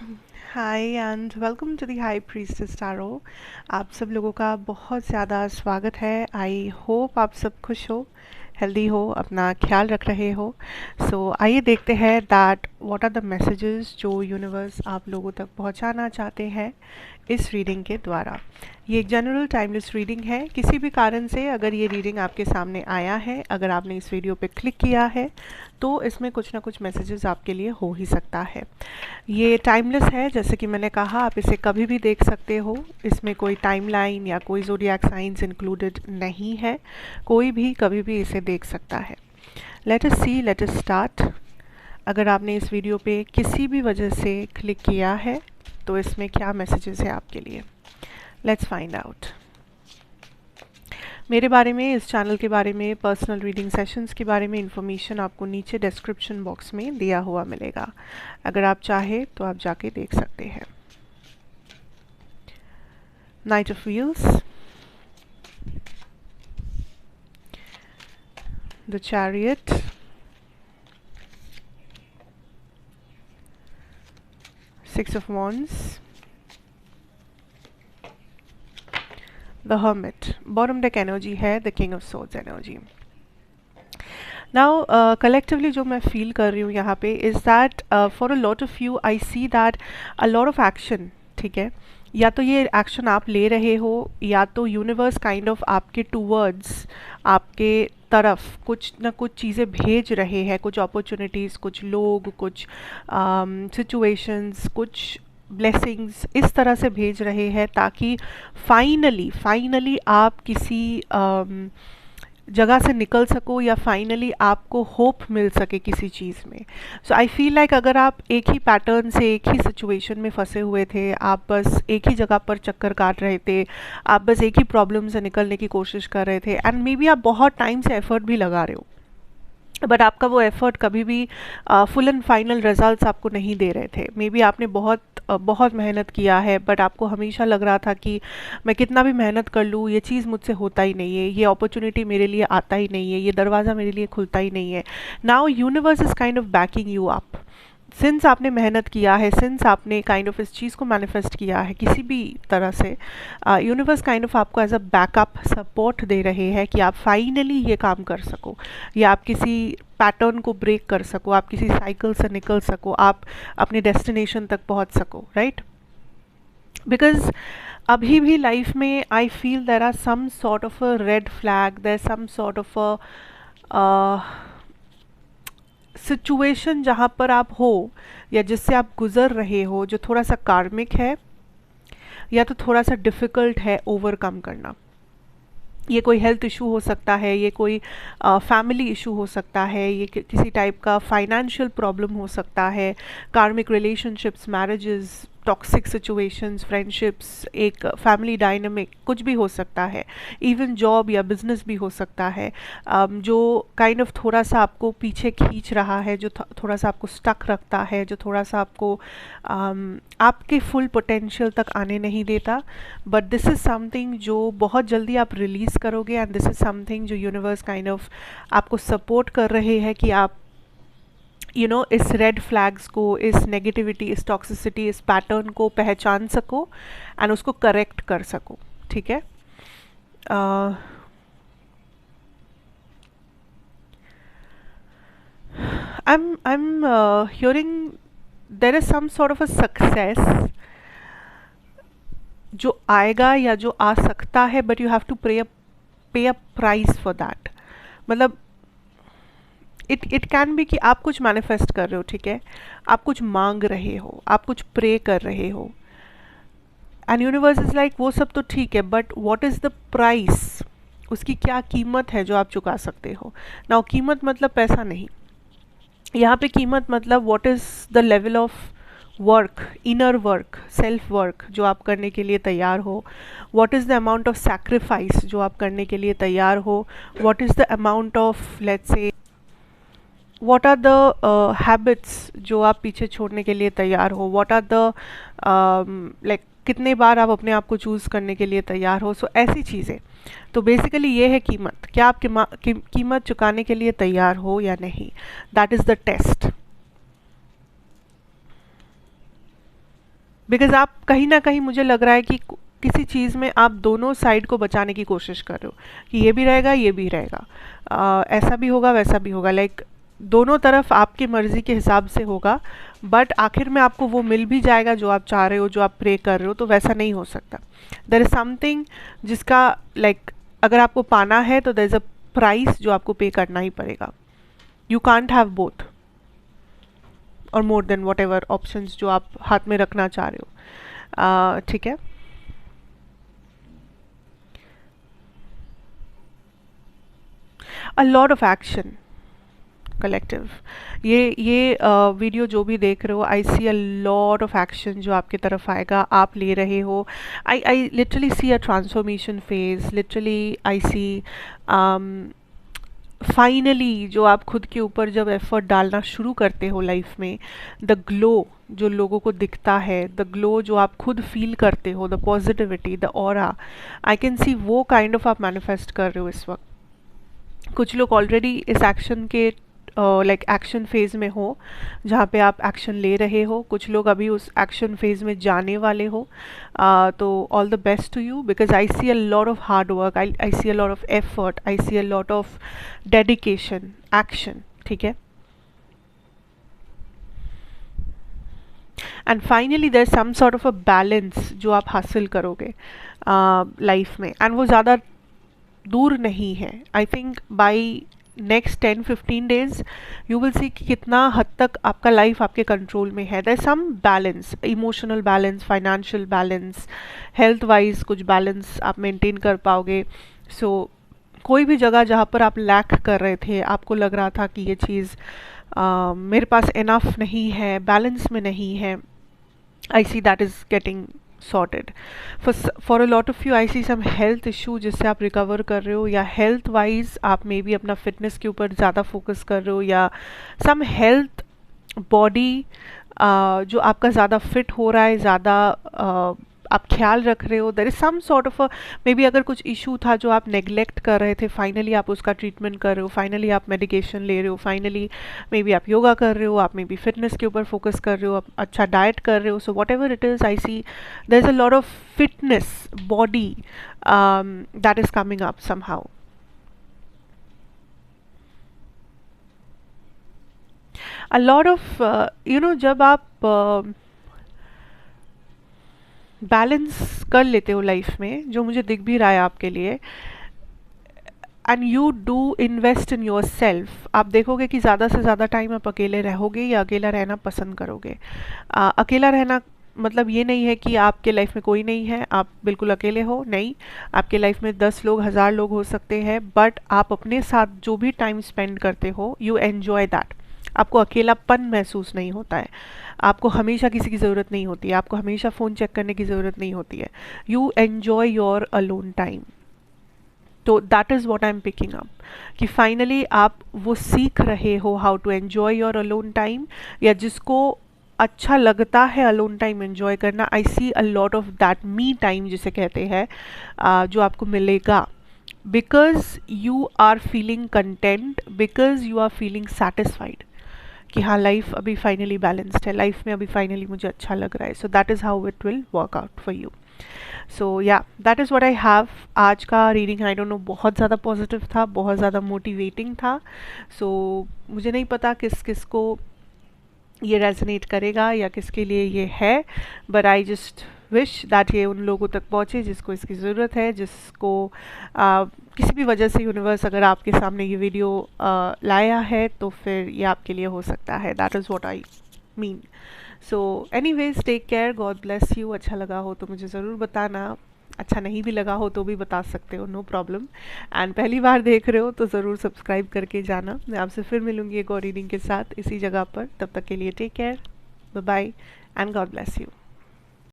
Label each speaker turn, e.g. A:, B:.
A: Hi and welcome to the high priestess tarot. आप सब लोगों का बहुत ज़्यादा स्वागत है। आई होप आप सब खुश हो, हेल्दी हो, अपना ख्याल रख रहे हो। सो आइए देखते हैं that what are the messages जो यूनिवर्स आप लोगों तक पहुंचाना चाहते हैं इस रीडिंग के द्वारा। ये एक जनरल टाइमलेस रीडिंग है। किसी भी कारण से अगर ये रीडिंग आपके सामने आया है, अगर आपने इस वीडियो पे क्लिक किया है, तो इसमें कुछ ना कुछ मैसेजेस आपके लिए हो ही सकता है। ये टाइमलेस है, जैसे कि मैंने कहा, आप इसे कभी भी देख सकते हो। इसमें कोई टाइमलाइन या कोई ज़ोडिएक साइंस इंक्लूडेड नहीं है। कोई भी कभी भी इसे देख सकता है। लेट अस सी, लेट अस स्टार्ट। अगर आपने इस वीडियो पे किसी भी वजह से क्लिक किया है तो इसमें क्या मैसेजेस है आपके लिए, लेट्स फाइंड आउट। मेरे बारे में, इस चैनल के बारे में, पर्सनल रीडिंग सेशंस के बारे में इंफॉर्मेशन आपको नीचे डिस्क्रिप्शन बॉक्स में दिया हुआ मिलेगा। अगर आप चाहे तो आप जाके देख सकते हैं। Knight of wheels, the chariot, six of wands, the hermit. Bottom deck energy है the king of swords energy. Now collectively जो मैं फील कर रही हूँ यहाँ पे is that for a lot of you I see that a lot of action, ठीक है। या तो ये एक्शन आप ले रहे हो, या तो यूनिवर्स काइंड ऑफ आपके टूवर्ड्स, आपके तरफ कुछ ना कुछ चीज़ें भेज रहे हैं, कुछ अपॉर्चुनिटीज़, कुछ लोग, कुछ सिचुएशंस, कुछ ब्लेसिंग्स इस तरह से भेज रहे हैं ताकि फाइनली आप किसी जगह से निकल सको, या फाइनली आपको होप मिल सके किसी चीज़ में। सो आई फील लाइक अगर आप एक ही पैटर्न से, एक ही सिचुएशन में फंसे हुए थे, आप बस एक ही जगह पर चक्कर काट रहे थे, आप बस एक ही प्रॉब्लम से निकलने की कोशिश कर रहे थे, एंड मे बी आप बहुत टाइम से एफर्ट भी लगा रहे हो, बट आपका वो एफर्ट कभी भी फुल एंड फाइनल रिजल्ट्स आपको नहीं दे रहे थे। मे बी आपने बहुत मेहनत किया है, बट आपको हमेशा लग रहा था कि मैं कितना भी मेहनत कर लूँ ये चीज़ मुझसे होता ही नहीं है, ये अपॉर्चुनिटी मेरे लिए आता ही नहीं है, ये दरवाज़ा मेरे लिए खुलता ही नहीं है। Now universe is kind of backing you up. Since आपने मेहनत किया है, सिंस आपने काइंड ऑफ इस चीज़ को मैनिफेस्ट किया है किसी भी तरह से, यूनिवर्स काइंड ऑफ आपको एज अ बैकअप सपोर्ट दे रहे हैं कि आप फाइनली ये काम कर सको, या आप किसी पैटर्न को ब्रेक कर सको, आप किसी साइकिल से निकल सको, आप अपने डेस्टिनेशन तक पहुंच सको, राइट। बिकॉज अभी भी लाइफ में I feel there are some sort of a red flag, there some sort of a situation जहाँ पर आप हो, या जिससे आप गुजर रहे हो, जो थोड़ा सा कार्मिक है, या तो थोड़ा सा डिफ़िकल्ट है ओवरकम करना। ये कोई हेल्थ इशू हो सकता है, ये कोई फैमिली इशू हो सकता है, ये किसी टाइप का फाइनेंशियल प्रॉब्लम हो सकता है, कार्मिक relationships, marriages, toxic situations, friendships, एक फैमिली डायनामिक, कुछ भी हो सकता है। इवन जॉब या बिजनेस भी हो सकता है, जो काइंड ऑफ थोड़ा सा आपको पीछे खींच रहा है, जो थोड़ा सा आपको स्टक रखता है, जो थोड़ा सा आपको आपके फुल पोटेंशियल तक आने नहीं देता। बट दिस इज़ समथिंग जो बहुत जल्दी आप रिलीज़ करोगे, एंड दिस इज़ समथिंग जो यूनिवर्स काइंड ऑफ आपको सपोर्ट कर रहे हैं कि आप इस रेड फ्लैग्स को, इस नेगेटिविटी, इस टॉक्सिसिटी, इस पैटर्न को पहचान सको एंड उसको करेक्ट कर सको, ठीक है। I'm hearing there is some sort of a success जो आएगा या जो आ सकता है, बट यू हैव टू पे अ प्राइस फॉर दैट। मतलब इट कैन बी कि आप कुछ मैनिफेस्ट कर रहे हो, ठीक है, आप कुछ मांग रहे हो, आप कुछ प्रे कर रहे हो, एंड यूनिवर्स इज लाइक वो सब तो ठीक है, but what is the price, उसकी क्या कीमत है जो आप चुका सकते हो। नाउ कीमत मतलब पैसा नहीं, यहाँ पे कीमत मतलब what is the level of work, inner work, self work जो आप करने के लिए तैयार हो, what is the amount of sacrifice जो आप करने के लिए तैयार हो, what is the amount of let's say what are the habits जो आप पीछे छोड़ने के लिए तैयार हो, व्हाट आर द लाइक कितने बार आप अपने आप को चूज़ करने के लिए तैयार हो। सो ऐसी चीज़ें, तो बेसिकली ये है कीमत, क्या आप कीमत चुकाने के लिए तैयार हो या नहीं, that is the test. Because आप कहीं ना कहीं, मुझे लग रहा है कि किसी चीज़ में आप दोनों साइड को बचाने की कोशिश कर रहे हो कि ये भी रहेगा ये भी रहेगा, ऐसा भी होगा वैसा भी होगा, लाइक दोनों तरफ आपकी मर्ज़ी के हिसाब से होगा, बट आखिर में आपको वो मिल भी जाएगा जो आप चाह रहे हो, जो आप प्रे कर रहे हो, तो वैसा नहीं हो सकता। देयर इज़ समथिंग जिसका लाइक अगर आपको पाना है तो देयर इज़ अ प्राइस जो आपको पे करना ही पड़ेगा। यू कांट हैव बोथ और more than what ever options जो आप हाथ में रखना चाह रहे हो। ठीक है, a lot of action collective, ये वीडियो जो भी देख रहे हो, I see a lot of action जो आपकी तरफ आएगा, आप ले रहे हो। I literally see a transformation phase, literally I see finally जो आप खुद के ऊपर जब एफर्ट डालना शुरू करते हो लाइफ में, द ग्लो जो लोगों को दिखता है, द ग्लो जो आप खुद फील करते हो, the positivity, the aura, I can see वो काइंड ऑफ आप मैनिफेस्ट कर रहे हो इस वक्त। कुछ लोग ऑलरेडी इस एक्शन के लाइक एक्शन फेज में हो जहाँ पे आप एक्शन ले रहे हो, कुछ लोग अभी उस एक्शन फेज में जाने वाले हो। तो all the best to you, because I see a lot of hard work, I see a lot of effort, I see a lot of dedication, action. ठीक है, and finally there some sort of a balance जो आप हासिल करोगे life में, and वो ज़्यादा दूर नहीं है। I think by next 10-15 days you will see कि कितना हद तक आपका लाइफ आपके कंट्रोल में है। There some balance, emotional balance, financial balance, health wise कुछ बैलेंस आप मेंटेन कर पाओगे। सो कोई भी जगह जहाँ पर आप लैक कर रहे थे, आपको लग रहा था कि ये चीज़ मेरे पास इनफ नहीं है, बैलेंस में नहीं है, I see that is getting sorted. For a lot of you I see some health issue जिससे आप रिकवर कर रहे हो, या हेल्थ वाइज आप मे बी अपना फिटनेस के ऊपर ज़्यादा फोकस कर रहे हो, या सम हेल्थ बॉडी जो आपका ज़्यादा फिट हो रहा है, ज़्यादा आप ख्याल रख रहे हो। There is some sort of maybe अगर कुछ इशू था जो आप नेग्लेक्ट कर रहे थे, फाइनली आप उसका ट्रीटमेंट कर रहे हो, फाइनली आप मेडिकेशन ले रहे हो, फाइनली मे बी आप योगा कर रहे हो, आप मे बी फिटनेस के ऊपर फोकस कर रहे हो, आप अच्छा डाइट कर रहे हो। So whatever it is, I see there is a lot of fitness body that is coming up somehow. A lot of you know, जब आप बैलेंस कर लेते हो लाइफ में, जो मुझे दिख भी रहा है आपके लिए, and you do invest in your self, आप देखोगे कि ज़्यादा से ज़्यादा टाइम आप अकेले रहोगे या अकेला रहना पसंद करोगे। अकेला रहना मतलब ये नहीं है कि आपके लाइफ में कोई नहीं है, आप बिल्कुल अकेले हो, नहीं। आपके लाइफ में 10 लोग, 1000 लोग हो सकते हैं, बट आप अपने साथ जो भी टाइम स्पेंड करते हो, यू एन्जॉय दैट। आपको अकेलापन महसूस नहीं होता है, आपको हमेशा किसी की ज़रूरत नहीं होती है, आपको हमेशा फ़ोन चेक करने की ज़रूरत नहीं होती है। You enjoy your alone time. तो that is what I am picking up, कि फाइनली आप वो सीख रहे हो how to enjoy your alone time, या जिसको अच्छा लगता है अलोन टाइम एन्जॉय करना। I see a lot of that me time जिसे कहते हैं, जो आपको मिलेगा, because you are feeling content, because you are feeling satisfied कि हाँ लाइफ अभी फाइनली बैलेंस्ड है, लाइफ में अभी फाइनली मुझे अच्छा लग रहा है। So that is how it will work out for you. So या that is what I have. आज का रीडिंग आई डोंट नो बहुत ज़्यादा पॉजिटिव था, बहुत ज़्यादा मोटिवेटिंग था। सो मुझे नहीं पता किस किस को ये रेजोनेट करेगा या किसके लिए ये है, but I just wish that ये उन लोगों तक पहुँचे जिसको इसकी ज़रूरत है, जिसको किसी भी वजह से यूनिवर्स अगर आपके सामने ये वीडियो लाया है तो फिर ये आपके लिए हो सकता है। That is what I mean. So anyways, take care, God bless you. अच्छा लगा हो तो मुझे ज़रूर बताना, अच्छा नहीं भी लगा हो तो भी बता सकते हो, नो प्रॉब्लम। एंड पहली बार देख रहे हो तो ज़रूर सब्सक्राइब करके जाना। मैं आपसे फिर मिलूँगी एक और रीडिंग के साथ इसी जगह पर, तब तक के लिए take care, bye bye and God bless you.